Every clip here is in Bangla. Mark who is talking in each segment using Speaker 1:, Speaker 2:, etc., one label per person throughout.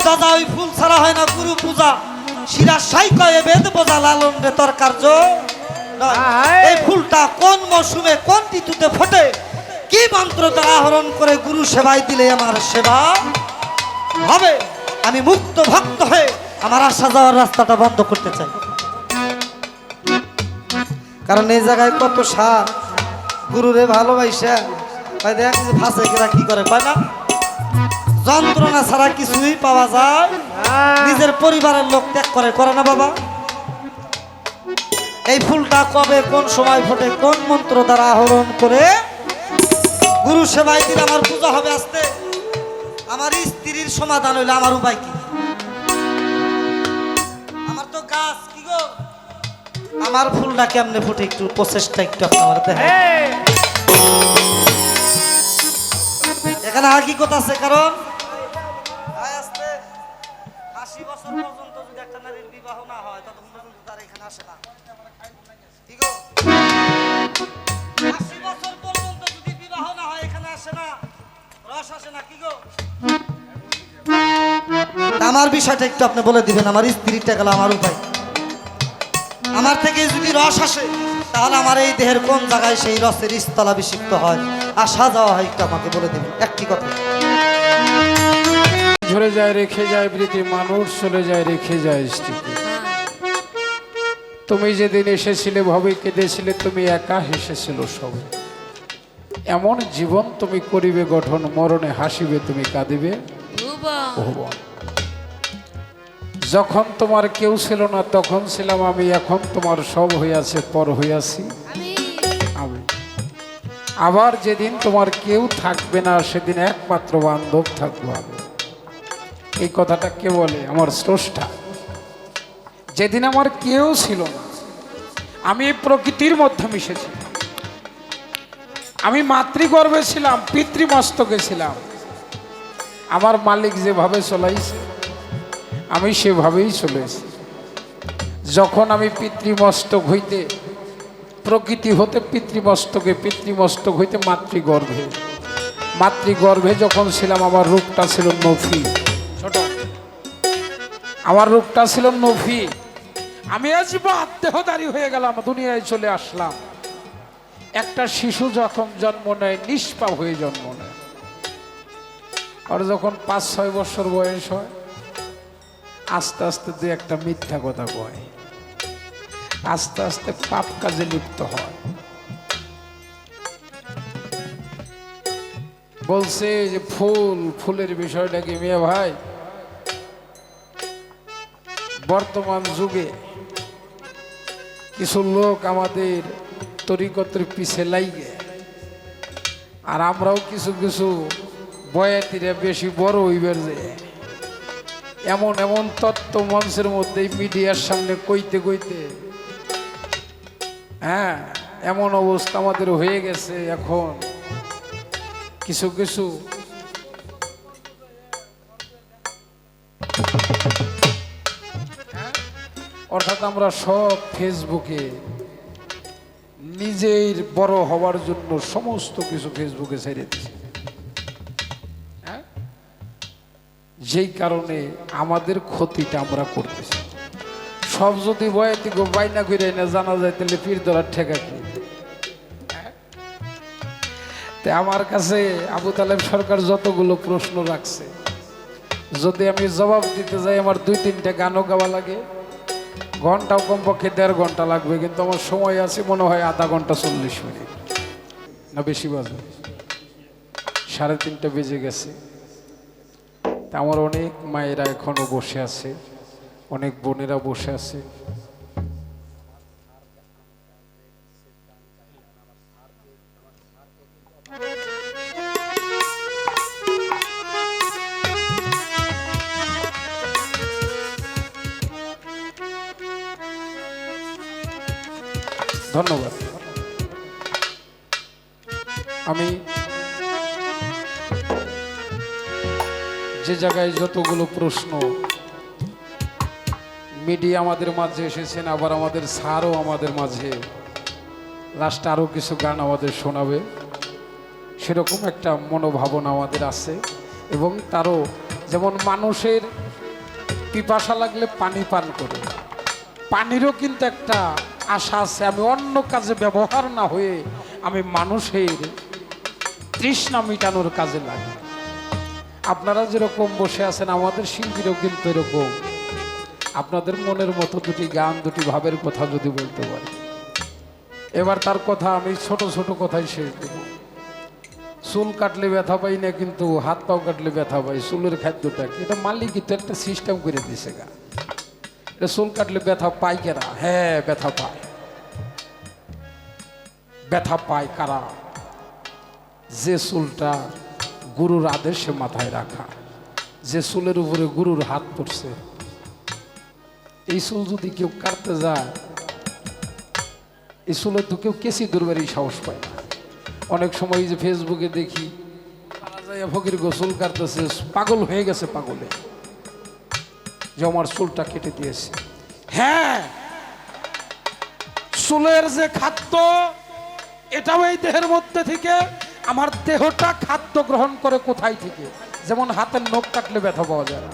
Speaker 1: দাদা ওই ফুল ছাড়া হয় না গুরু পূজা শিরা সাই কয়ে বেদ বোঝা লালন রে তোর কার্য এই ফুলটা কোন মৌসুমে কোন ঋতুতে ফোটে কি মন্ত্র দ্বারা আহরণ করে গুরু সেবায় দিলে আমার সেবা হবে আমি মুক্ত ভক্ত হয়ে আমার আসা যাওয়ার রাস্তাটা বন্ধ করতে চাই কারণ এই জায়গায় কত সাপ গুরুরে ভালোবাসা দেখ ফাঁসে কিরা কি করে পায় না যন্ত্রণা ছাড়া কিছুই পাওয়া যায় নিজের পরিবারের লোক ত্যাগ করে করে না বাবা এই ফুলটা কবে কোন সময় ফোটে কোন মন্ত্র দ্বারা আহরণ করে গুরু সেবায় দিলে আমার পূজা হবে আসতে আমার স্ত্রীর সমাধান হইলে আমার উপায় কি আমার তো গাছ কি গো আমার ফুলটা কেমনে ফুটে একটু প্রসেসটা একটু আপনার দেখেন এখানে হাকিকত আছে কারণ 80 বছর পর্যন্ত যদি একটা নারীর বিবাহ না হয় ততক্ষণ পর্যন্ত তার এখানে আসে না ঠিক গো 80 বছর পর্যন্ত যদি বিবাহ না হয় এখানে আসে না রস আসে না কি গো আমার বিষয়টা একটু আপনি বলে দিবেন আমার স্ত্রীটা গেল আমার উপায় আমার থেকে যদি রস আসে তাহলে আমার এই দেহের কোন জায়গায় সেই রসের স্থলাভিষিক্ত হয় আসা যাওয়া হয় একটু আমাকে বলে দিবেন একটি কথা
Speaker 2: ঝরে যায় রেখে যায় প্রীতি মানুষ চলে যায় রেখে যায় স্মৃতি তুমি যেদিন এসেছিলে ভবে কেঁদেছিলে তুমি একা হেসেছিল সবে এমন জীবন তুমি করিবে গঠন মরণে হাসিবে তুমি কাঁদিবে ভুবন যখন তোমার কেউ ছিল না তখন ছিলাম আমি এখন তোমার সব হইয়াছে পর হইয়াছি আমি আবার যেদিন তোমার কেউ থাকবে না সেদিন একমাত্র বান্ধব থাকবো আমি এই কথাটা কে বলে আমার স্রষ্টা যেদিন আমার কেউ ছিল না আমি এই প্রকৃতির মধ্যে মিশেছি আমি মাতৃগর্ভে ছিলাম পিতৃমস্তকে ছিলাম আমার মালিক যেভাবে চলাইছে আমি সেভাবেই চলেছি যখন আমি পিতৃমস্তক হইতে প্রকৃতি হতে পিতৃমস্তকে পিতৃমস্তক হইতে মাতৃগর্ভে যখন ছিলাম আমার রূপটা ছিল নফি ছোট আমার রূপটা ছিল নফি আমি আজ দেহধারী হয়ে গেলাম দুনিয়ায় চলে আসলাম একটা শিশু যখন জন্ম নেয় নিষ্পাপ হয়ে জন্ম নেয় আর যখন 5-6 বছর বয়স হয় আস্তে আস্তে দু একটা মিথ্যা কথা কয় আস্তে আস্তে পাপ কাজে লিপ্ত হয় বলছে যে ফুলের বিষয়টা কি মিয়া ভাই বর্তমান যুগে কিছু লোক আমাদের তরিকতের পিছে লাইগে আর আমরাও কিছু কিছু বয়াতিরা বেশি বড় হইবার যে এমন এমন তত্ত্ব মঞ্চের মধ্যে মিডিয়ার সামনে কইতে কইতে হ্যাঁ এমন অবস্থা আমাদের হয়ে গেছে এখন কিছু কিছু অর্থাৎ আমরা সব ফেসবুকে নিজের বড় হওয়ার জন্য সমস্ত কিছু ফেসবুকে ছেড়ে দিচ্ছি যেই কারণে আমাদের ক্ষতিটা আমরা করতেছি সব যদি বয়াতি গো বাইনা করে না জানা যায় তাহলে পীর ধরার ঠেকা কি আমার কাছে আবু তালেব সরকার যতগুলো প্রশ্ন রাখছে যদি আমি জবাব দিতে যাই আমার 2-3টা গানও গাওয়া লাগে ঘন্টাও কমপক্ষে 1.5 ঘন্টা লাগবে কিন্তু আমার সময় আছে মনে হয় আধা ঘন্টা 40 মিনিট না বেশি বাজে 3:30 বেজে গেছে তা আমার অনেক মায়েরা এখনো বসে আছে অনেক বোনেরা বসে আছে ধন্যবাদ আমি যে জায়গায় যতগুলো প্রশ্ন মিডিয়া আমাদের মাঝে এসেছেন আবার আমাদের স্যারও আমাদের মাঝে লাস্টে আরও কিছু গান আমাদের শোনাবে সেরকম একটা মনোভাবনা আমাদের আছে এবং তারও যেমন মানুষের পিপাসা লাগলে পানি পান করে। পানিরও কিন্তু একটা আশা আছে, আমি অন্য কাজে ব্যবহার না হয়ে আমি মানুষের তৃষ্ণা মিটানোর কাজে লাগে। আপনারা যেরকম বসে আছেন, আমাদের শিল্পীরাও কিন্তু এরকম। আপনাদের মনের মতো দুটি গান, দুটি ভাবের কথা যদি বলতে পারি। এবার তার কথা আমি ছোট ছোট কথাই শেষ দেব। চুল কাটলে ব্যথা পাই না, কিন্তু হাত পাও কাটলে ব্যথা পাই। চুলের খাদ্যটা কি? এটা মালিকই তো একটা সিস্টেম করে দিছে গা। এটা চুল কাটলে ব্যথা পাই কেনা? হ্যাঁ, ব্যথা পায়। ব্যথা পায় কারা? যে চুলটা গুরুর আদেশে মাথায় রাখা, যে চুলের উপরে গুরুর হাত পড়ছে। এই চুল যদি কেউ কাটতে যায়, এই চুলে তো কেউ কেসি দূরবারই সাহস পায় না। অনেক সময় যে ফেসবুকে দেখি ফকির গোসল কাটতেছে, পাগল হয়ে গেছে পাগলে, যে আমার চুলটা কেটে দিয়েছে। হ্যাঁ, চুলের যে খাদ্য, এটাও এই দেহের মধ্যে থেকে। আমার দেহটা খাদ্য গ্রহণ করে কোথায় থেকে? যেমন হাতের নখ কাটলে ব্যথা পাওয়া যায় না,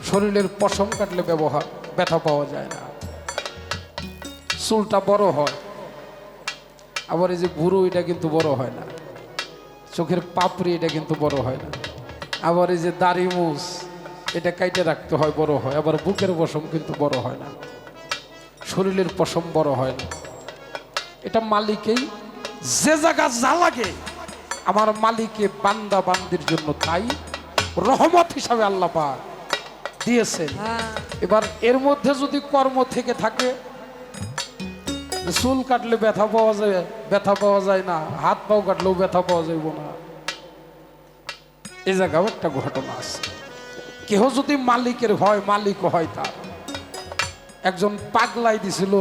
Speaker 2: শরীরের পশম কাটলে ব্যথা পাওয়া যায় না। চুলটা বড় হয়, আবার এই যে ভুরু, এটা কিন্তু বড় হয় না। চোখের পাপড়ি, এটা কিন্তু বড় হয় না। আবার এই যে দাড়ি মুছ, এটা কাইটে রাখতে হয়, বড় হয়। আবার বুকের পশম কিন্তু বড় হয় না, শরীরের পশম বড় হয় না। এটা মালিকেই যে জায়গা যা লাগে, আমার মালিকে বান্দা বান্দির জন্য তাই রহমত হিসাবে আল্লাহ পাক দিয়েছেন। এবার এর মধ্যে যদি কর্ম থেকে থাকে, চুল কাটলে ব্যথা পাওয়া যায় না, হাত পাও কাটলেও ব্যথা পাওয়া যাইব না, এই জায়গাও একটা ঘটনা আছে। কেহ যদি মালিকের হয়, মালিক হয় তার। একজন পাগলাই দিছিল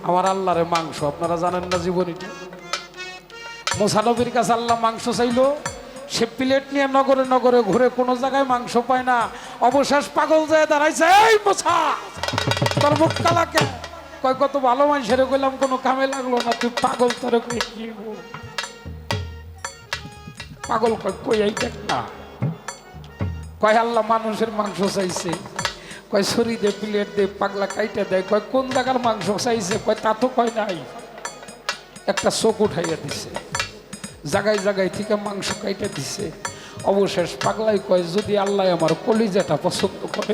Speaker 2: আমার আল্লাহরে মাংস, আপনারা জানেন না জীবনীটা। মুসা নবীর কাছে আল্লাহ মাংস চাইলো, সে প্লেট নিয়ে নগরে নগরে ঘুরে কোনো জায়গায় মাংস পায় না। অবশেষ পাগল যায় দাঁড়াইছে, এই মুসা, তোর মুখ কালাকে? কয়, কত ভালো মানুষের কইলাম, কোনো কামে লাগলো না, তুই পাগল, তোরে কই কি? পাগল কই এই দেখ না। কয়, আল্লাহ মানুষের মাংস চাইছে। কয়, ছড়ি দে, প্লেট দে, পাগলা কাইটা দেয়। কয়, কোন জায়গার মাংস চাইছে? কয়, তা তো কয় নাই। একটা চোখ উঠাইয়া দিছে, জায়গায় জায়গায় থেকে মাংস কাইটা দিছে। অবশেষ পাগলাই কয়, যদি আল্লাহ আমার কলিজাটা পছন্দ করে,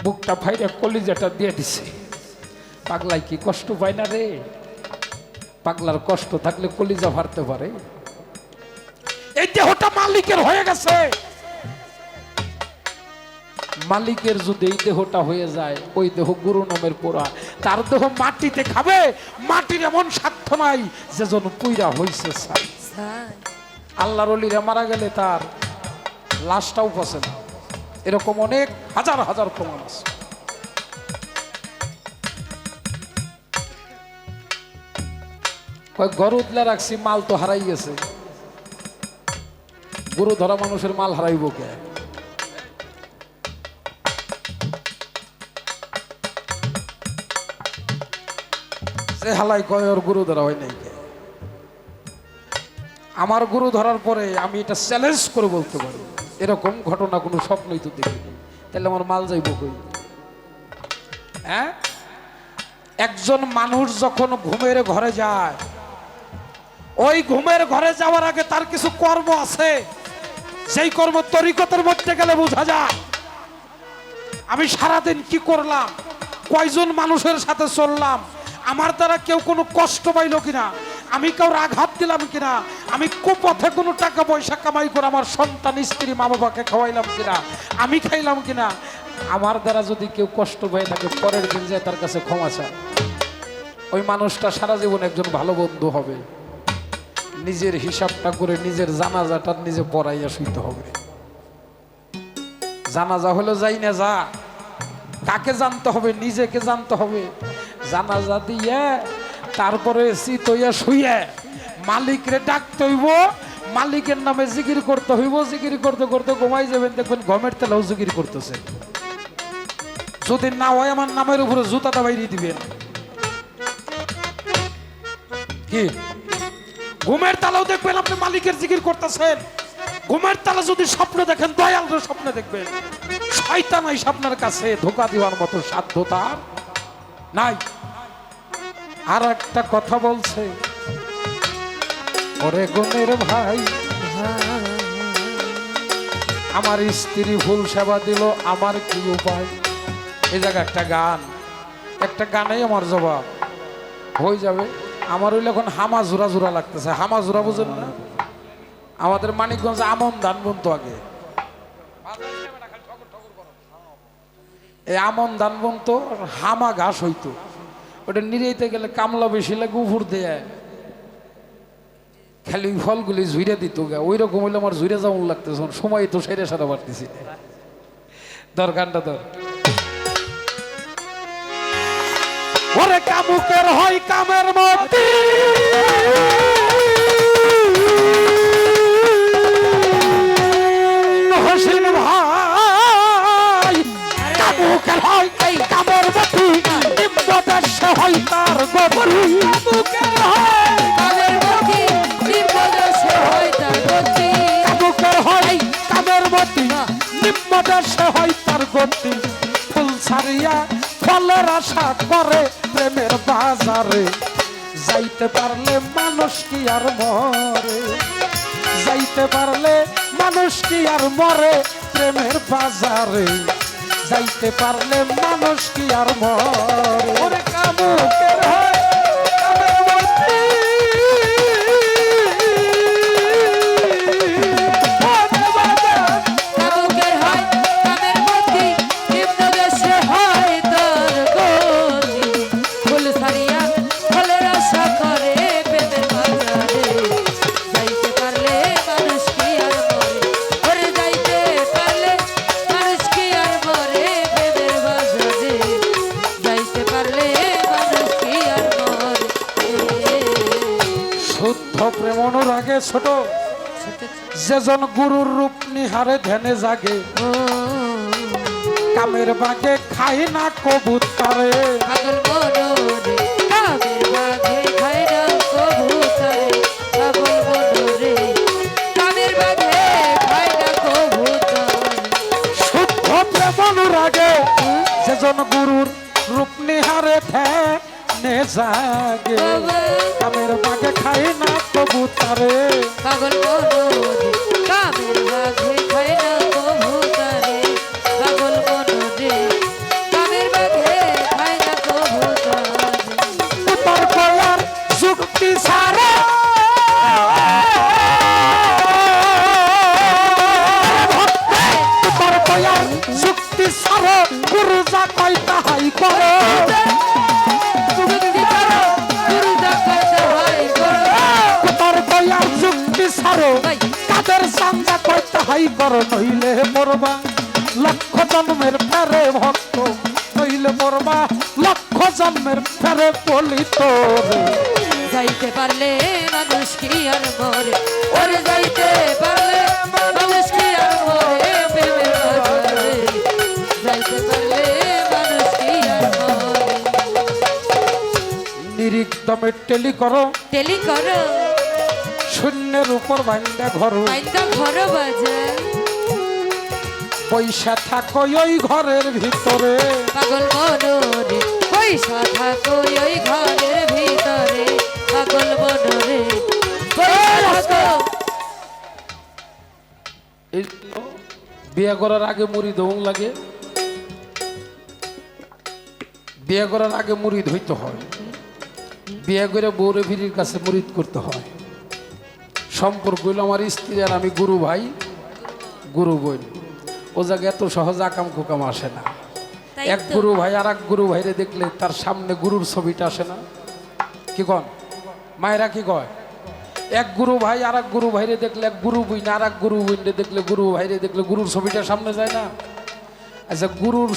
Speaker 2: বুকটা ফাইরে কলিজাটা দিয়ে দিছে। পাগলাই কি কষ্ট পায় না রে? পাগলার কষ্ট থাকলে কলিজা ফারতে পারে? এই দেহটা মালিকের হয়ে গেছে। মালিকের যদি এই দেহটা হয়ে যায়, ওই দেহ গুরু নামের পোড়া। তার দেহ মাটিতে খাবে, মাটির এমন সাধ্য নাই যে জন পুইরা হইছে। আল্লাহর ওলিরা মারা গেলে তার লাশটাও পচে না, এরকম অনেক হাজার হাজার প্রমাণ আছে। কয়, গরু উতলা রাখছি, মাল তো হারাই গেছে। গরু ধরা মানুষের মাল হারাইব কে? সে হালাই কয়, ওর গরু ধরা হয় নাই কে? আমার গরু ধরার পরে আমি এটা চ্যালেঞ্জ করে বলতে পারি, এরকম ঘটনা কোনো স্বপ্নই তো দেখিনি। তাহলে আমার মাল যাইব কই? হ্যাঁ, একজন মানুষ যখন ঘুমের ঘরে যায়, ওই ঘুমের ঘরে যাওয়ার আগে তার কিছু কর্ম আছে, সেই কর্ম তরিকতের মধ্যে গেলে বোঝা যায়। আমি সারাদিন কি করলাম, কয়জন মানুষের সাথে চললাম, আমার দ্বারা কেউ কোনো কষ্ট পাইল কিনা, আমি কাউর আঘাত দিলাম কিনা, আমি কুপথে কোনো টাকা পয়সা কামাই করে আমার সন্তান, স্ত্রী, মা বাবাকে খাওয়াইলাম কিনা, আমি খাইলাম কিনা। আমার দ্বারা যদি কেউ কষ্ট পায় থাকে, পরের দিন যায় তার কাছে ক্ষমা চায়। ওই মানুষটা সারা জীবন একজন ভালো বন্ধু হবে। নিজের হিসাবটা করে নিজের জানাজাটা নিজে পড়াইয়া শুইতে হবে। জানাজা হলো যাই না যা, কাকে জানতে হবে? নিজেকে জানতে হবে। জানাজা দিয়ে তারপরে চিতইয়া শুইয়া মালিকরে ডাকতে হইব, মালিকের নামে জিকির করতে হইব। জিকির করতে করতে ঘুমাই যাবেন, দেখবেন গমের তেলাও জিকির করতেছে। যদি না হয় আমার নামের উপরে জুতাটা বাইরে দিবেন। কি ঘুমের তালাও দেখবেন আপনি মালিকের জিকির করতেছেন, ঘুমের তারা যদি স্বপ্ন দেখেন দয়ালর স্বপ্ন দেখবেন, শয়তান এই স্বপ্নের কাছে ধোঁকা দেওয়ার মতো সাধ্য তার নাই। আর একটা কথা বলছে, ওরে গুণের ভাই আমার স্ত্রী ভুল সেবা দিল, আমার কি উপায়? এই জায়গা একটা গানেই আমার জবাব হয়ে যাবে। আমার হইলে এখন হামা জোড়া জোড়া লাগতেছে। হামা জোড়া বুঝেন না? আমাদের মানিকগঞ্জ আমন ধান বুনতো আগে, এই আমন ধান বুনতো, হামা ঘাস হইতো, ওটা নিরাইতে গেলে কামলা বেশি লাগে, উপর দিয়ে খালি ফলগুলি ঝুইরে দিত গা। ওই রকম হইলে আমার ঝুইরে যেমন লাগতেছে, সময় তো সেরে সারা পারতেছি। দরকারটা ধর, ওরে কামুকের হয় কামের মতি, হসিন ভাই কামুকের হয় এই কামের মতি, নিম্নদেশে হয় তার গোবরি। কামুকের হয় কামের মতি, নিম্নদেশে হয় তার গতি। কামুকের হয় কামের মতি, নিম্নদেশে হয় তার গতি। ফুল ছাড়িয়া ফলের আশা করে প্রেমের বাজারে, যাইতে পারলে মানুষ কি আর মরে, যাইতে পারলে মানুষ কি আর মরে প্রেমের বাজারে, যাইতে পারলে মানুষ কি আর মরে। ওরে কামুকের হয় কামের মতি,
Speaker 3: কামুকের হয় কামের মতি, নিম্নদেশে হয় তার গতি। ফুল ছাড়িয়া ফলের আশা করে প্রেমের বাজারে, যাইতে পারলে মানুষ কি আর মরে। ওরে যাইতে পারলে মানুষ কি আর মরে প্রেমের বাজারে, যাইতে পারলে মানুষ কি আর মরে।
Speaker 2: শুদ্ধ প্রেম অনুরাগে ছোট, যেজন গুরুর রূপ নিহারে ধ্যানে জাগে, কামের বাগে খাই না কবুতরে।
Speaker 3: পাগল মনোরে কামের বাঘে খায় না কবুতরে, পাগল মনোরে কামের বাঘে খায় না কবুতরে।
Speaker 2: শুদ্ধ প্রেম অনুরাগে যেজন গুরুর রূপ নিহারে ধ্যানে জাগে, কামের বাগে খাই না কবুতরে।
Speaker 3: পাগল মনোরে কামের বাঘে খায় না কবুতরে, পাগল মনোরে কামের বাঘে খায় না কবুতরে।
Speaker 2: তোর কয়ার যুক্তি সারে তোর কয়ার যুক্তি সারে, গুরু যা কয় তাহাই করে।
Speaker 3: যুক্তি করো, গুরু যা কয় তাহাই করো।
Speaker 2: তোর কয়ার যুক্তি সারে,
Speaker 3: ভাই
Speaker 2: কাদের সান্দা কয় তাহাই করো, নইলে মরবা লক্ষ জন্মের ফেরে ভক্ত, নইলে মরবা লক্ষ জন্মের ফেরে বলি তোরে।
Speaker 3: যাইতে পারলে মানুষ কি আর মরে, ওরে যাইতে পারলে মানুষ কি আর মরে প্রেমের বাজারে, যাইতে পারলে মানুষ কি আর মরে।
Speaker 2: নিরিক দমে টেলি করো,
Speaker 3: টেলি করো
Speaker 2: শূন্যের উপর বান্ধা ঘর,
Speaker 3: মাইন্দা ঘর বাজার,
Speaker 2: পয়সা থাকো ওই ঘরের ভিতরে।
Speaker 3: পাগল মনোরে পয়সা থাকো ওই ঘরের ভিতরে, পাগল মনোরে পয়সা থাকো।
Speaker 2: এই বিয়ে করার আগে মুড়ি দৌন লাগে, বিয়ে করার আগে মুড়ি ধইতে হয়, বিয়ে করে বউরে ফিরির কাছে মুড়িদ করতে হয়। সম্পর্ক হইল আমার স্ত্রী আর আমি গুরু ভাই গুরু বোন। ও জায়গায় এত সহজ আকাম কুকাম আসে না।
Speaker 3: তাই
Speaker 2: এক
Speaker 3: তো।
Speaker 2: গুরু ভাই আর এক গুরু ভাইরে দেখলে তার সামনে গুরুর ছবিটা আসে না? কি কন মায়েরা কি কয়? এক গুরু ভাই আর এক গুরু ভাইরে দেখলে, এক গুরু বই না আর এক গুরু বইনে দেখলে, গুরু ভাইরে দেখলে গুরুর ছবিটা সামনে যায় না? আচ্ছা, গুরুর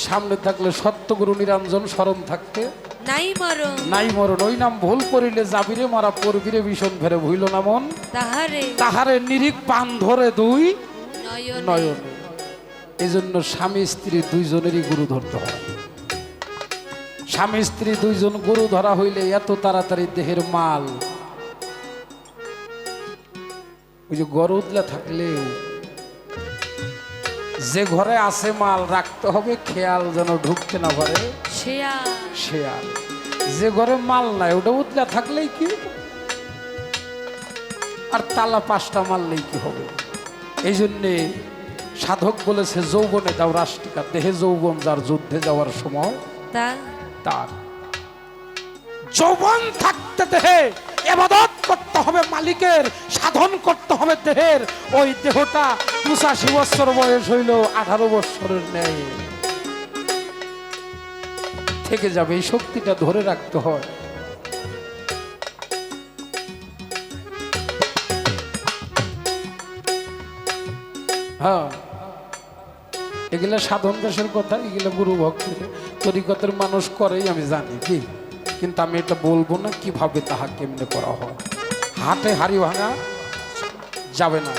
Speaker 2: সামনে থাকলে সত্য গুরু নিরঞ্জন স্মরণ থাকতে
Speaker 3: নাই মরণ
Speaker 2: নাই মরণ। ওই নাম ভুল করিলে যাবিরে মারা পরবিরে ভীষণ ফেরে ভুইল না মন,
Speaker 3: তাহারে
Speaker 2: তাহারে নিরিক পান ধরে দুই
Speaker 3: নয়নে
Speaker 2: নয়নে। এই জন্য স্বামী স্ত্রী দুইজনেরই গুরু ধরতে হয়। স্বামী স্ত্রী দুইজন গুরু ধরা হইলে এত তাড়াতাড়ি দেহের মাল ওই যে গড় উতলা থাকলেও যে ঘরে আছে মাল রাখতে হবে খেয়াল যেন ঢুকতে না পারে শেয়াল। যে ঘরে মাল নাই ওটা উতলা থাকলেই কি আর তালা 5টা মারলেই কি হবে। এই জন্যে সাধক বলেছে যৌবনে দাও রাষ্ট্রিকা, দেহে যৌবন যার যুদ্ধে যাওয়ার সময় তার। যৌবন থাকতে দেহে ইবাদত করতে হবে মালিকের, সাধন করতে হবে দেহের। ওই দেহটা 85 বছর বয়স হইল 18 বছরের ন্যায় থেকে যাবে। এই শক্তিটা ধরে রাখতে হয়। হ্যাঁ, এগুলা সাধন দেশের কথা, এগুলা গুরু ভক্তের তরিকতের মানুষ করেই আমি জানি কি, কিন্তু আমি এটা বলবো না কিভাবে তাহা কেমনে করা হয়। হাটে হাড়ি ভাঙা যাবে না।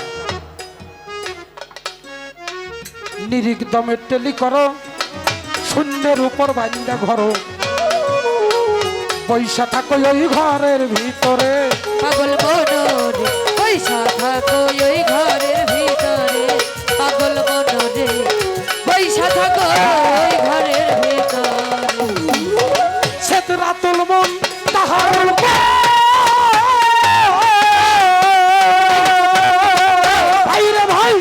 Speaker 2: নিরিক দমে টেলি করো, শূন্যের উপর বান্দা ঘর, পয়সা থাকো ওই ঘরের ভিতরে,
Speaker 3: পাগল মনরে পয়সা থাকো ওই ঘরের ভিতরে, পাগল মনরে পয়সা থাকো ওই ঘরের ভিতরে।
Speaker 2: সেতরাতুল মন তাহার ভাইরে ভাই,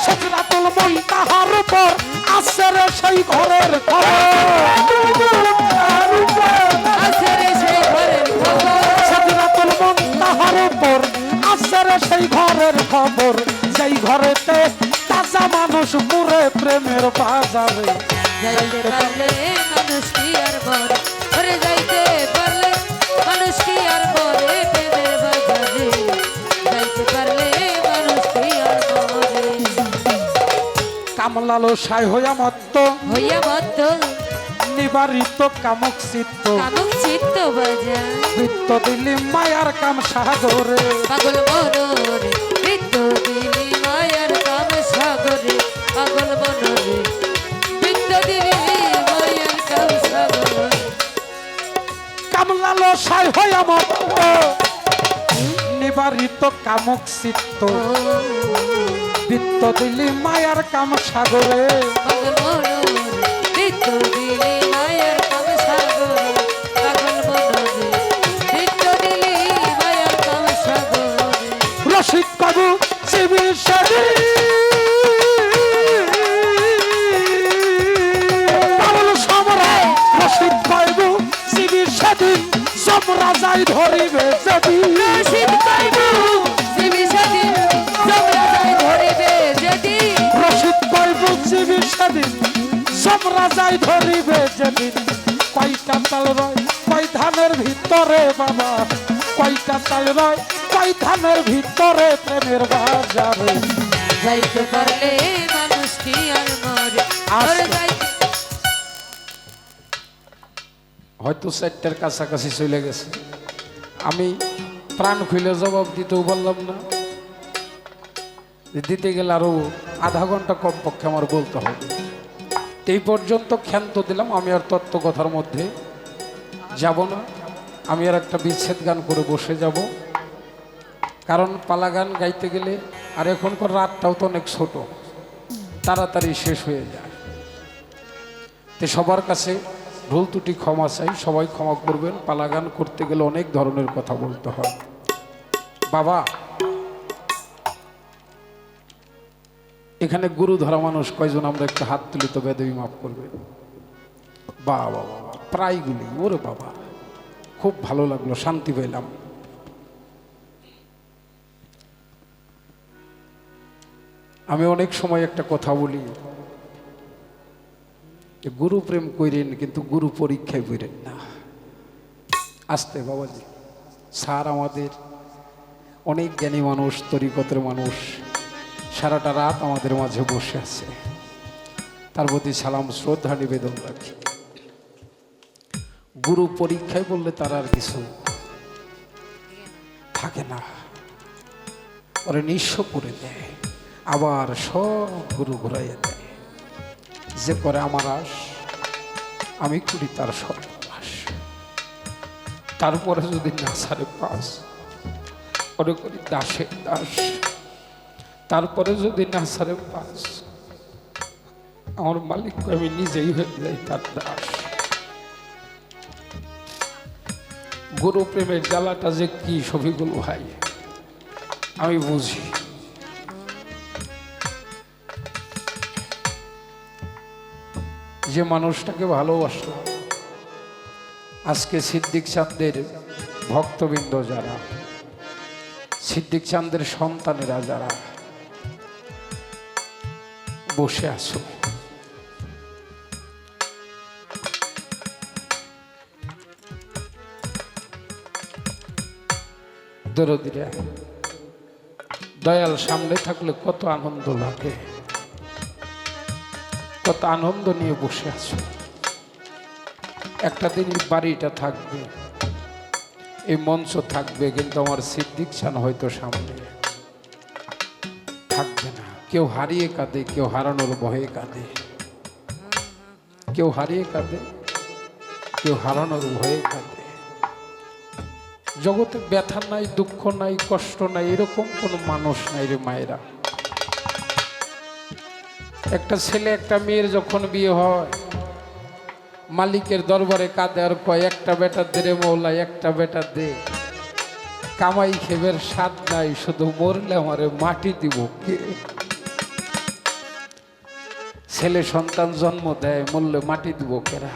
Speaker 2: সেতরাতুল মন তাহার উপর আছে রে সেই ঘরের সেতরাতুল মন তাহার উপর আছে রে সেই ঘরের খবর, যেই ঘরেতে তাজা মানুষ পুরে প্রেমের বাজারে।
Speaker 3: যাইতে পারলে মানুষ কি আর মরে, ওরে যাইতে পারলে মানুষ কি আর মরে প্রেমের বাজারে, যাইতে পারলে মানুষ কি আর মরে।
Speaker 2: কামলালো সাই হইয়া মত্ত নিবারিত কামক চিত্ত,
Speaker 3: কামক চিত্ত বাজা
Speaker 2: বৃত্ত দিলি মায়ার কাম সাগরে,
Speaker 3: পাগল মনরে বৃত্ত দিলি মায়ার কাম সাগরে, পাগল মনরে বৃত্ত দিলি মায়ার কাম সাগরে।
Speaker 2: কামলালো সাই হইয়া মত্ত নিবারিত কামক চিত্ত, বৃত্ত দিলি মায়ার কাম সাগরে,
Speaker 3: পাগল মনরে বৃত্ত দিলি মায়ার কাম সাগরে, পাগল মনরে বৃত্ত দিলি মায়ার কাম সাগরে।
Speaker 2: রসিক কবু শিবি সারি পাগল সম্রাট, রসিক কবু শিবি সেদিন সমরা যাই ধরিবে সেদিন,
Speaker 3: রসিক কবু শিবি সেদিন সমরা যাই ধরিবে যেদিন,
Speaker 2: রসিক কবু শিবি সেদিন সমরা যাই ধরিবে যেদিন। কয়টা চাল রয় কয় ধানের ভিতরে বাবা, কয়টা চাল রয় কয় ধানের ভিতরে প্রেমের বাজারে।
Speaker 3: যাইতে পারলে মানুষ কি আর মরে, ওরে যাইতে
Speaker 2: হয়তো 4টার কাছাকাছি চলে গেছে, আমি প্রাণ খুলে জবাব দিতেও বললাম না, দিতে গেলে আরো আধা ঘন্টা কমপক্ষে আমার বলতে হবে। এই পর্যন্ত ক্ষান্ত দিলাম, আমি আর তত্ত্ব কথার মধ্যে যাব না। আমি আর একটা বিচ্ছেদ গান করে বসে যাব, কারণ পালা গান গাইতে গেলে আর এখনকার রাতটাও তো অনেক ছোট, তাড়াতাড়ি শেষ হয়ে যায়। তো সবার কাছে ভুল ত্রুটি ক্ষমা চাই, সবাই ক্ষমা করবেন। পালা গান করতে গেলে অনেক ধরনের কথা বলতে হয়। বাবা, এখানে গুরু ধরা মানুষ কয়জন আমরা একটু হাত তুলি তো বেদবি মাফ করবে। বাবা বাবা প্রায়গুলি, ওরে বাবা খুব ভালো লাগলো, শান্তি পেলাম। আমি অনেক সময় একটা কথা বলি, গুরু প্রেম করেন কিন্তু গুরু পরীক্ষায় করেন না। আসতে বাবাজি, স্যার আমাদের অনেক জ্ঞানী মানুষ, তরিকতের মানুষ, সারাটা রাত আমাদের মাঝে বসে আছে, তার প্রতি সালাম শ্রদ্ধা নিবেদন রাখি। গুরু পরীক্ষায় বললে তার আর কিছু থাকে না, ওরা নিঃস্ব করে দেয়, আবার সব গুরু ঘুরাইয়া দেয়। যে করে আমার আস, আমি করি তার সর্বনাশ। তারপরে যদি না সারে পাস, ওরে করি দাসের দাস। তারপরে যদি না ছাড়ে পাস, আমার মালিককে আমি নিজেই হয়ে যাই তার দাস। গুরু প্রেমের জ্বালাটা যে কি শফিকুল ভাই আমি বুঝি। যে মানুষটাকে ভালোবাসলাম, আজকে সিদ্দিক চাঁদের ভক্তবৃন্দ যারা, সিদ্দিক চাঁদের সন্তানেরা যারা বসে আছো, দরদিরা দয়াল সামনে থাকলে কত আনন্দ লাগে, কত আনন্দ নিয়ে বসে আছো। একটা দিন বাড়িটা থাকবে, এই মঞ্চ থাকবে, কিন্তু আমার সিদ্দিক চান হয়তো সামনে থাকবে না। কেউ হারিয়ে কাঁদে, কেউ হারানোর ভয়ে কাঁদে, কেউ হারিয়ে কাঁদে, কেউ হারানোর ভয়ে কাঁদে। জগতে ব্যথা নাই, দুঃখ নাই, কষ্ট নাই, এরকম কোনো মানুষ নাই রে মায়েরা। একটা ছেলে একটা মেয়ের যখন বিয়ে হয়, মালিকের দরবারে কাঁদে আর কয়, একটা বেটা দে রে মৌলা, একটা বেটা দে, কামাই খেবের স্বাদ নাই, শুধু মরলে আমারে মাটি দিব কে। ছেলে সন্তান জন্ম দেয়, মরলে মাটি দিব কেরা?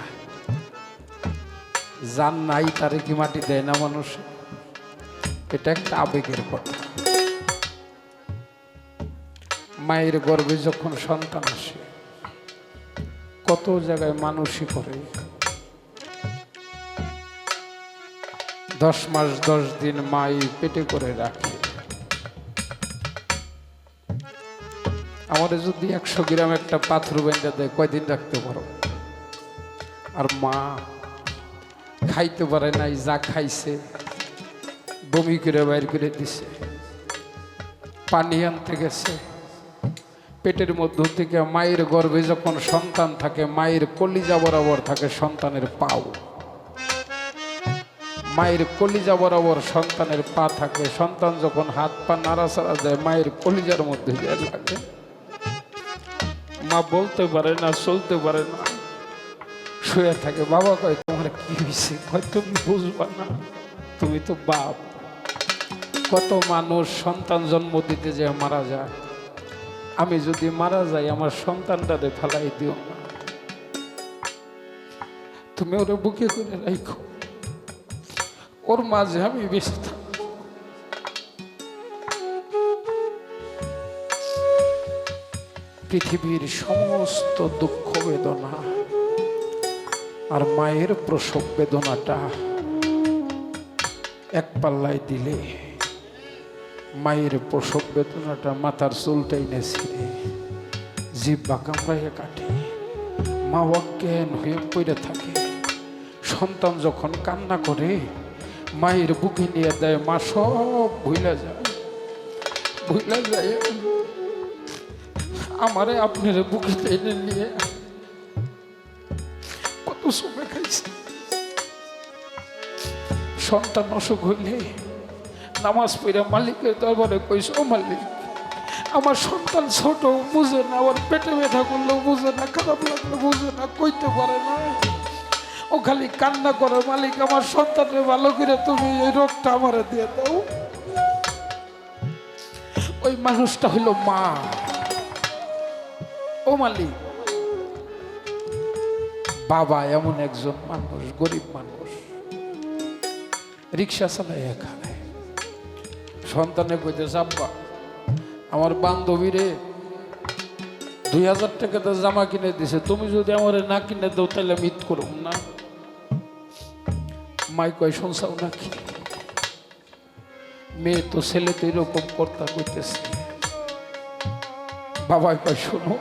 Speaker 2: জান নাই তারে কি মাটি দেয় না মানুষ? এটা একটা আবেগের কথা। মায়ের গর্ভে যখন সন্তান আসে, কত জায়গায় মানুষই করে, 10 মাস 10 দিন মাই পেটে করে রাখে। আমাদের যদি 100 গ্রাম একটা পাথর বেঁধে দেয়, কয়দিন রাখতে পারো? আর মা খাইতে পারে নাই, যা খাইছে বমি করে বাইর করে দিছে, পানি আনতে গেছে, পেটের মধ্য থেকে মায়ের গর্ভে যখন সন্তান থাকে, মায়ের কলিজা বরাবর থাকে সন্তানের পাও, মায়ের কলিজা বরাবর সন্তানের পা থাকে। সন্তান যখন হাত পা নাড়াচাড়া দেয়, মায়ের কলিজার মধ্যে যায় লাগে। মা বলতে পারে না, চলতে পারে না, শুয়ে থাকে। বাবা কয়, তোমার কি হয়েছে? কয়, তুমি বুঝবা না, তুমি তো বাপ। কত মানুষ সন্তান জন্ম দিতে যে মারা যায়। আমি যদি মারা যাই, আমার সন্তানটারে ফেলাই দিও না, তুমি ওরা বুকে করে রাখো, ওর মাঝে আমি বেঁচে থাকবো। পৃথিবীর সমস্ত দুঃখ বেদনা আর মায়ের প্রসব বেদনাটা এক পাল্লায় দিলে, মায়ের প্রসব বেদনাটা মাথার চুলটাই নেছিরে জিহ্বা কামড়াইয়া কাটে। মা অজ্ঞান হয়ে পড়ে থাকে। সন্তান যখন কান্না করে, মায়ের বুকে নিয়ে দেয়, মা সব ভুলে যায়, ভুলে যায়। আমারে আপনার বুকে টেনে নিয়ে কত সময় খাইছে। সন্তান অসুখ হইলে নামাজ পড়ে মালিকের দরবারে কইস, ও মালিক, আমার সন্তান ছোট, বুঝে না, আমার পেটে ব্যথা করলেও বুঝে না, খারাপ লাগলে বুঝে না, কইতে পারে না, ও খালি কান্না করে, মালিক আমার সন্তানের ভালো করে তুমি এই রোগটা আমারে দিয়ে দাও। ওই মানুষটা হইল মা। ও মালিক, বাবা এমন একজন মানুষ, গরিব মানুষ, রিক্সা চালাইয়া খায়। সন্তানে কইতে, আব্বা আমার বান্ধবীরে 2000 টাকাতে জামা কিনে দিছে, তুমি যদি আমার না কিনে দাও তাহলে আমি ঈদ করব না। মাই কয়, শুনছাও নাকি? মেয়ে তো ছেলে তো এরকম কর্তা করতেছে। বাবা কয়, শোনো,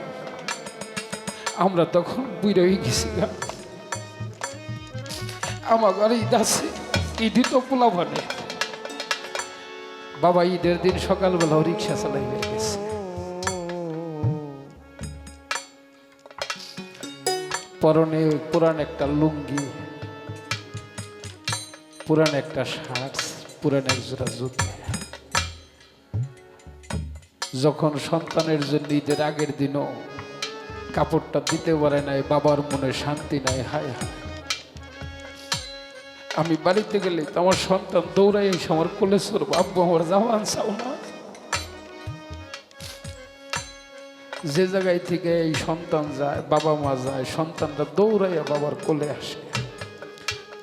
Speaker 2: আমরা তখন বুড়ো হয়ে গেছি, আমার ঘরে ঈদ আছে, ঈদই তো পোলা মানে। বাবা ঈদের দিন সকালবেলা রিক্সা চালাই হয়ে গেছে। পরনে পুরান একটা লুঙ্গি, পুরান একটা শার্ট, পুরান এক জোড়া জুতা, যখন সন্তানের জন্য ঈদের আগের দিনও কাপড়টা দিতে পারে নাই, বাবার মনে শান্তি নাই। হায় হায়, আমি বাড়িতে গেলে তো আমার সন্তান দৌড়াই এসে আমার কোলে চড়বে, আব্বু আমার জামান চাও না। যে জায়গায় থেকে এই সন্তান যায়, বাবা মা যায়, সন্তানরা দৌড়াইয়া বাবার কোলে আসে,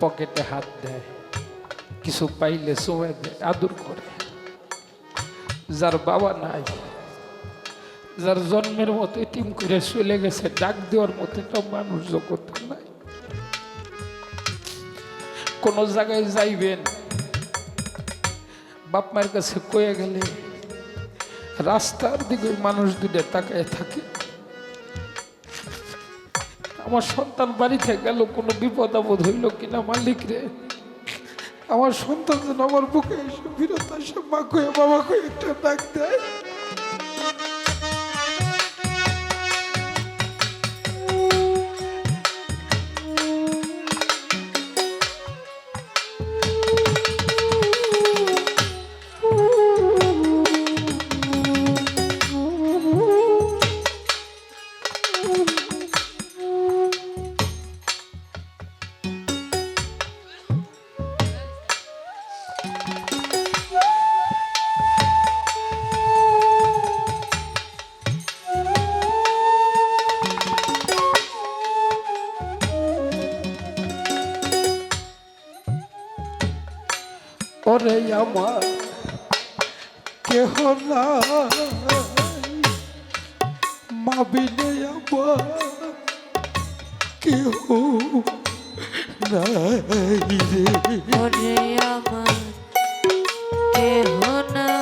Speaker 2: পকেটে হাত দেয়, কিছু পাইলে চোমে দেয়, আদর করে। যার বাবা নাই, যার জন্মের মতো এতিম করে চলে গেছে, ডাক দেওয়ার মতো একটা মানুষ জগৎ নাই। কোন জায়গায় যাইবেন, বাপ মায়ের কাছে কয়ে গেলে রাস্তার দিকে মানুষ দুটো তাকায় থাকে। আমার সন্তান বাড়িতে গেল, কোনো বিপদ আপদ হইল কিনা মালিক রে, আমার সন্তান যেন আমার বুকে এসে ফিরত আসে, মা কয়ে বাবা কয়ে একটা ডাক দেয়। ওরে আমার কেহ নাই, মা বিনে আমার কেহ নাই রে।
Speaker 3: ওরে আমার কেহ নাই,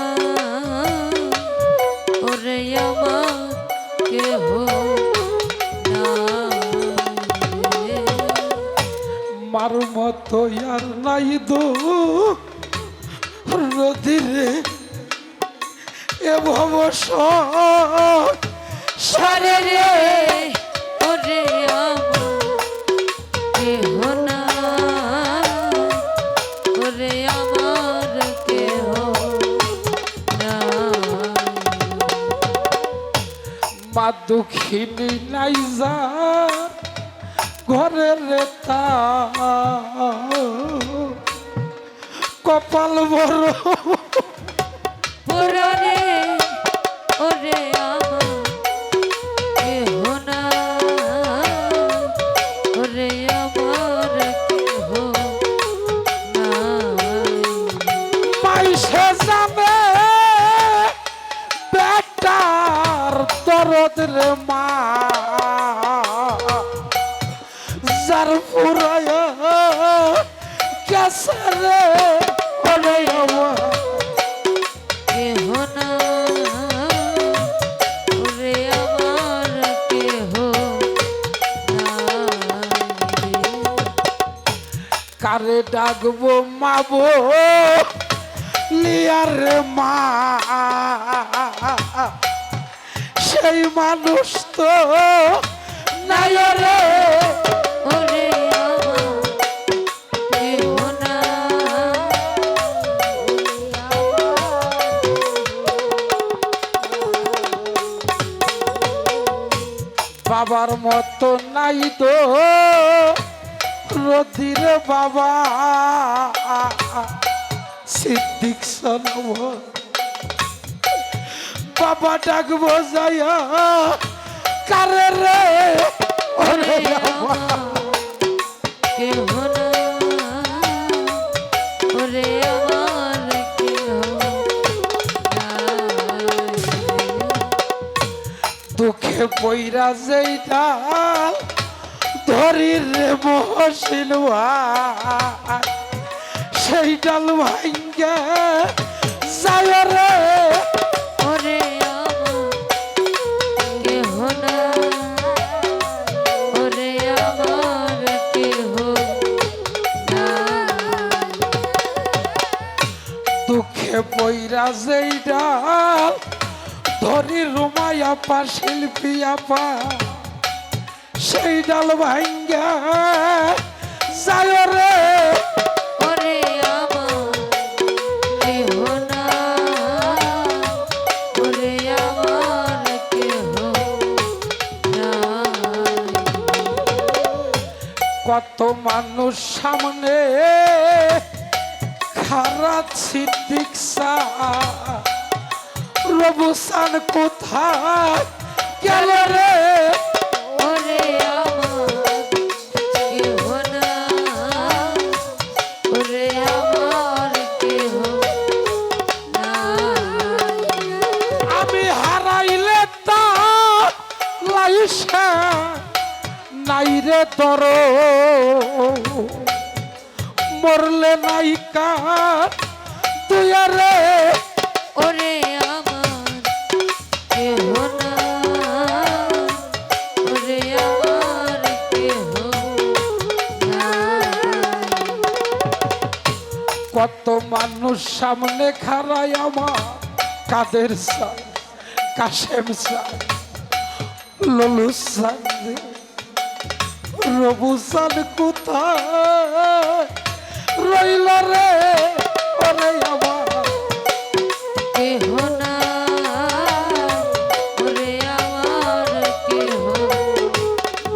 Speaker 3: ওরে আমার কেহ নাই।
Speaker 2: মার মতো আর নাই দো রদিরে, এ ভব
Speaker 3: সারে রে, ওরে আমার কেহ নাই, ওরে আমার কেহ নাই।
Speaker 2: মা দুঃখিনী নাই যা ঘরের রেতা, কপাল বড়
Speaker 3: পুরানে, ওরে আমার কেহ নাই, ওরে আমার কেহ নাই।
Speaker 2: পাইসে যাবে বেটার দরদ রে মা, যার পুরায় গেছে রে। ওরে আমার
Speaker 3: কেহ নাই, ওরে আমার কেহ নাই।
Speaker 2: কারে ডাকবো মাবো লিয়ার মা, সেই মানুষ তো নাই রে।
Speaker 3: ওরে আমার কেহ নাই,
Speaker 2: বাবার মতো নাই তো রদির বাবা, সিদ্দিক সনম বাবা ডাকবো যাইয়া কারে রে। ওরে আমার
Speaker 3: কেহ নাই, ওরে আমার কেহ নাই।
Speaker 2: দুঃখে পইরা যেই ডাল ধরি রে মহসিল ভাই, সেই ডাল ভাঙ্গে যায় রে।
Speaker 3: ওরে আমার কেহ নাই, ওরে আমার কেহ নাই।
Speaker 2: দুঃখে পইরা যেই ডাল ধরি রুমাইয়া পা শিল্পী আপা, সেই ডাল ভাঙ্গে যায় রে।
Speaker 3: ওরে আমার কেহ নাই, ওরে
Speaker 2: কত মানুষ সামনে খারাপ সিদ্দিক রবুসান কোথায় গেল রে?
Speaker 3: ওরে আমার কেহ না, ওরে আমার কেহ নাই।
Speaker 2: আমি হারাইলে তার লাইসা নাই রে তর, মরলে নাই কার তুই রে?
Speaker 3: ওরে আমার কেহ না, ওরে আমার কেহ নাই।
Speaker 2: কত মানুষ সামনে খাড়াই আমার, কাদের সান, কাশেম সান, ললু সান, রবু সান কোথায় রইল রে? ওরে আমার
Speaker 3: কেহ না, ওরে আমার কেহ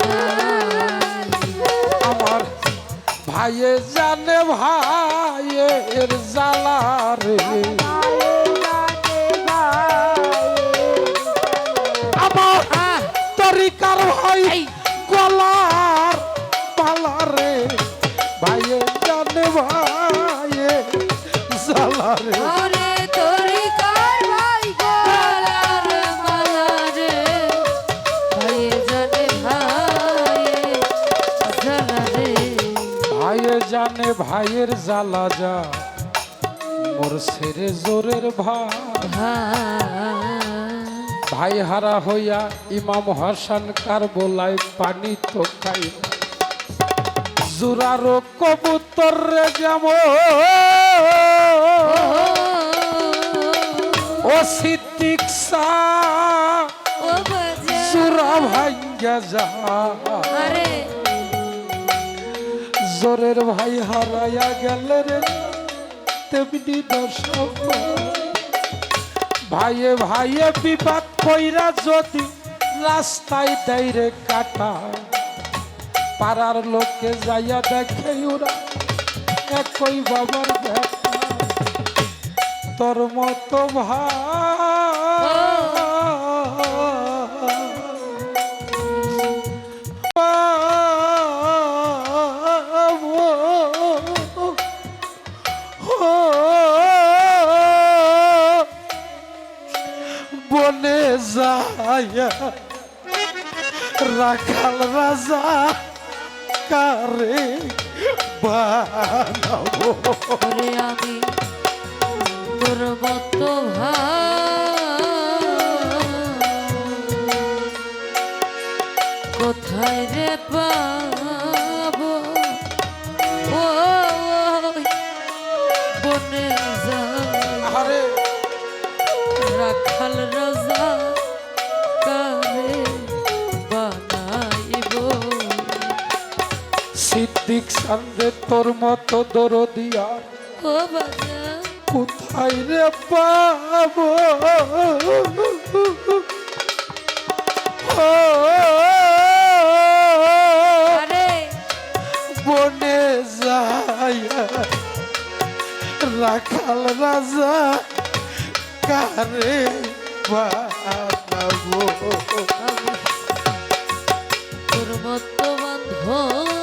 Speaker 3: নাই।
Speaker 2: আমার ভাইয়ে জানে ভাইয়ের জ্বালা রে, আমার
Speaker 3: আহ,
Speaker 2: তরিকার ভাই
Speaker 3: এই,
Speaker 2: গলার পালা রে, ভাইয়ে জানে ভাইয়ে জ্বালা রে।
Speaker 3: ওরে তরিকার ভাই গলার মালা রে, ভাইয়ে জানে ভাইয়ে জ্বালা রে।
Speaker 2: ভাইয়ে জানে ভাইয়ের জ্বালা যা, মোর সেরে জোরের ভাই। ভাই হারা হইয়া ইমাম হাসান কারবালায় পানি তো খাই, জুরারো কবুতর রে যেমন ও সিদ্দিক
Speaker 3: ও বাজা,
Speaker 2: জুরা ভাঙ্গা যা,
Speaker 3: আরে
Speaker 2: জোরের ভাই হারাইয়া গেল রে, তেমনি দর্শক ভাইয়ে ভাইয়ে বিবাদ কইরা যদি রাস্তায় দেয় রে কাটা, পাড়ার লোককে যাইয়া দেখে ওরা একই বাবার বেটা, তোর মতো বনে যায় রাখাল রাজা কারে বানাবো?
Speaker 3: ওরে আমি তোর মতো কোথায় রে পাবো? ও বনে যায়
Speaker 2: আরে
Speaker 3: রাখাল রাজা কারে বানাইব?
Speaker 2: সিদ্দিক সান্দে তোর মতো দরদিয়া
Speaker 3: ও বাজা,
Speaker 2: কোথায় রে পাবো?
Speaker 3: আরে
Speaker 2: বনে যায় রাখাল রাজা কারে বানাবো?
Speaker 3: আমি তোর মতো বান্ধব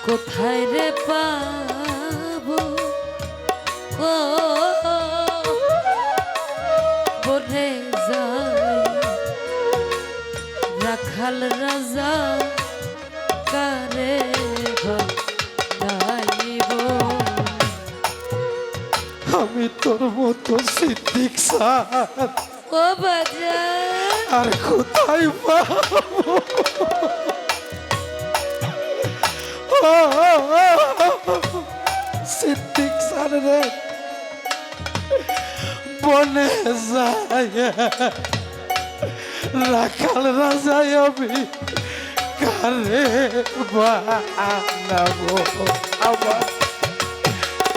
Speaker 3: কোথায় রে পাবো? ও বনে যায় রাখাল রাজা কারে বানাইব?
Speaker 2: আমি তোর মতো সিদ্দিক সান
Speaker 3: ও বাজা,
Speaker 2: আর কোথায় পাবো? সিদ্দিক সান রে বনে যায় রাখাল রাজায় আমি কারে বানাবো? আমার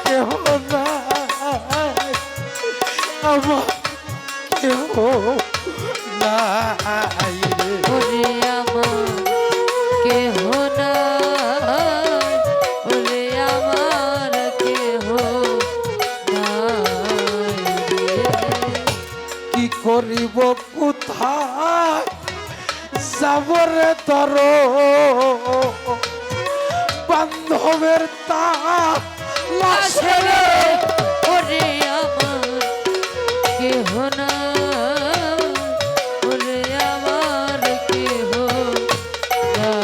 Speaker 2: কেহ নাই, আমার কেহ নাই রে।
Speaker 3: ওরে আমার
Speaker 2: করিব কোথায় যাবরে তর বান্ধবের তা লাশে
Speaker 3: আসলে ওরে আমার কেহ না, ওরে আমার কেহ নাই।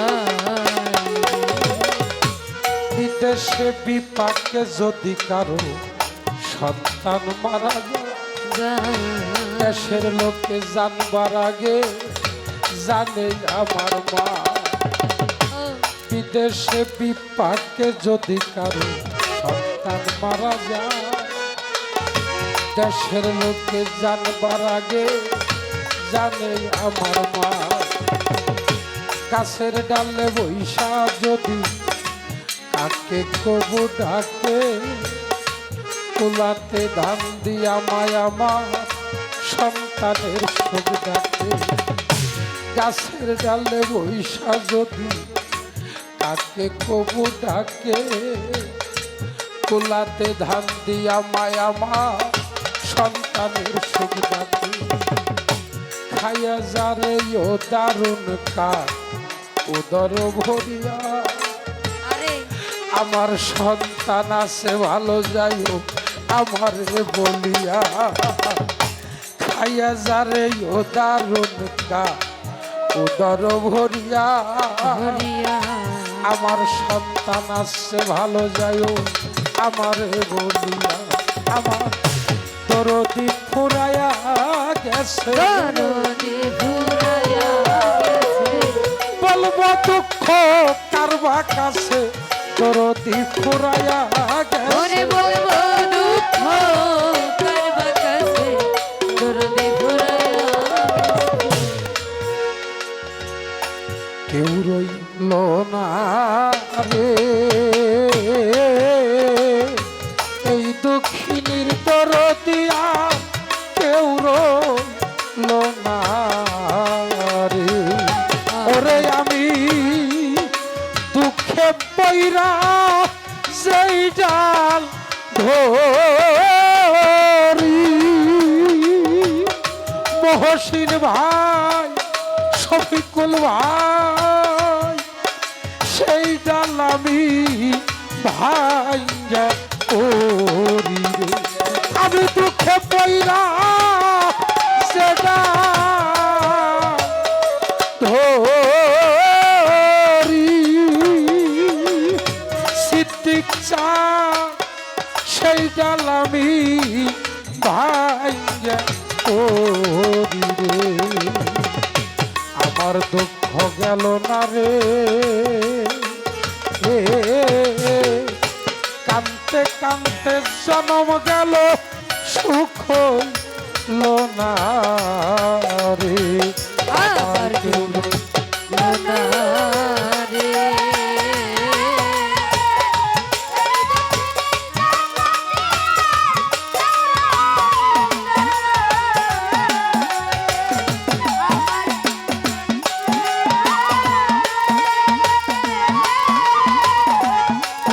Speaker 2: বিদেশে বিপাকে যদি কারো সন্তান মারা যায়, দেশের লোকে জানবার আগে জানে আমার মা। বিদেশে বিপাকে যদি কারো সন্তান মারা যায়, দেশের লোকে জানবার আগে জানে আমার মা। গাছের ডালে বৈশা যদি কাকে কবু ডাকে, তুলাতে ধান দিয়া মায়া মা সন্তানের শোক ডাকে। গাছের ডালে বৈশা যদি কাকে কবু ডাকে, তুলাতে ধান দিয়া মায়া মা সন্তানের শোক ডাকে। খাইয়া যারে ও দারুণ কাঠ উদর ভরিয়া,
Speaker 3: আরে
Speaker 2: আমার সন্তান আছে ভালো যাইও আমার বলিয়া। খাইয়া যারে ও দারুণ কাঠ উদর ভরিয়া,
Speaker 3: হরিয়া
Speaker 2: আমার সন্তান আছে ভালো যাইও আমার বলিয়া। আমার দরদি ফুরাইয়া গেছে,
Speaker 3: দরদি ফুরাইয়া গেছে,
Speaker 2: বলব দুঃখ কারবা কাছে, দরদি ফুরাইয়া
Speaker 3: ওরে
Speaker 2: গেছে।
Speaker 3: বলবো দুঃখ কারবা কাছে, দরদি ফুরাইয়া গেছে।
Speaker 2: কেউ রইল না রে এই দক্ষিণীর দরদিয়া, কেউ রইল না রে। ওরে আমি দুঃখে পইরা যেই ডাল ধরি, মহসিন ভাই শফিকুল ভাই সেই ডাল আমি ভাইয়া করি রে। আমি দুঃখে পইরা সেটা ধরি, সিদ্দিক চা সেই ডাল আমি ভাইয়া করি রে। আমার দুঃখ গেল না রে, কানতে কানতে জনম গেল সুখ হইল না রে।
Speaker 3: আমার কেউ না রে।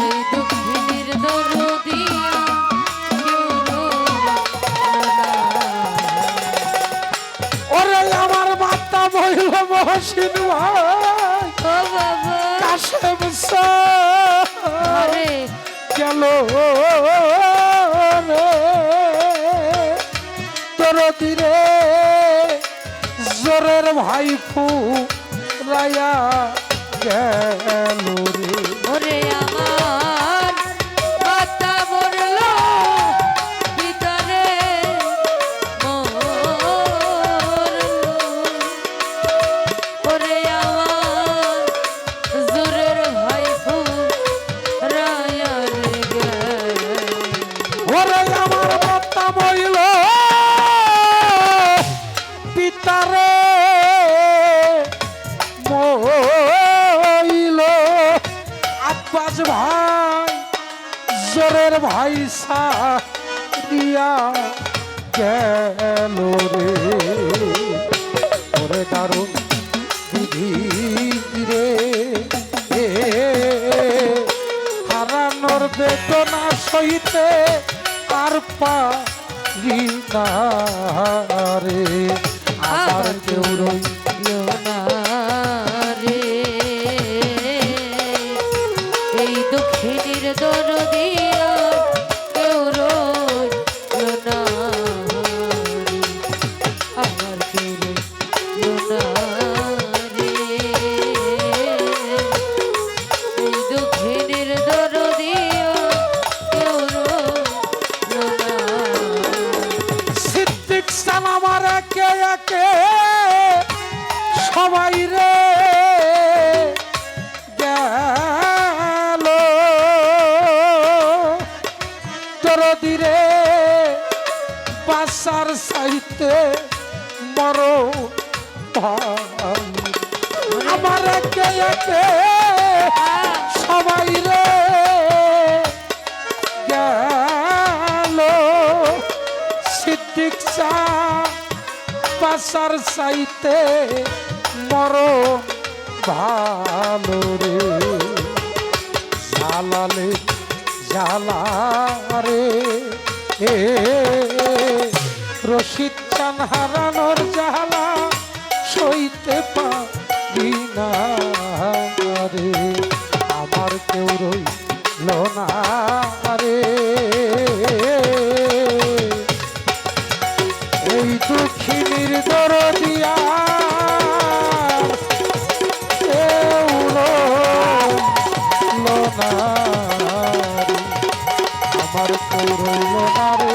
Speaker 3: এই দক্ষিণের দরদিয়া কেউ না।
Speaker 2: ওরে আমার মাতা মহিল মহসিন ভাই
Speaker 3: ও বাবা
Speaker 2: কাশেম
Speaker 3: আরে
Speaker 2: গেল রে তোর দিরে জোরের ভাই ফুরাইয়া গেল রে।
Speaker 3: ওরে আমার মাতা মরল ভিতরে মরল, ওরে আমার জোরের ভাই ফুরাইয়া রে গেল।
Speaker 2: ওরে আমার মাতা মইল পিতারে মইল আব্বাস ভাই জোরের ভাই সারিয়া গেল রে। ওরে দারুণ বিধি রে হারানোর বেদনা সইতে আর পারি না রে আমার কেউ রইল
Speaker 3: না রে এই দুঃখিনীর দরদিয়া কেউ রইল না রে আমার কেউ রইল না রে এই দুঃখিনীর দরদিয়া কেউ রইল না
Speaker 2: সিদ্দিক সান আমার একে একে সবাই রে গেল দরদি রে বাসার সাইতে মর আমার একে একে সবাই রে গেল সিদ্দিক সাহ বাসার সাইতে মর ভালো রে জালালে জালা রে রশিদ চান হারানোর জালা সইতে পারি না রে আমার কেউ রইল না রে এই দুঃখিনীর দরদিয়া কেউ রইল না রে আমার কেউ রইল না রে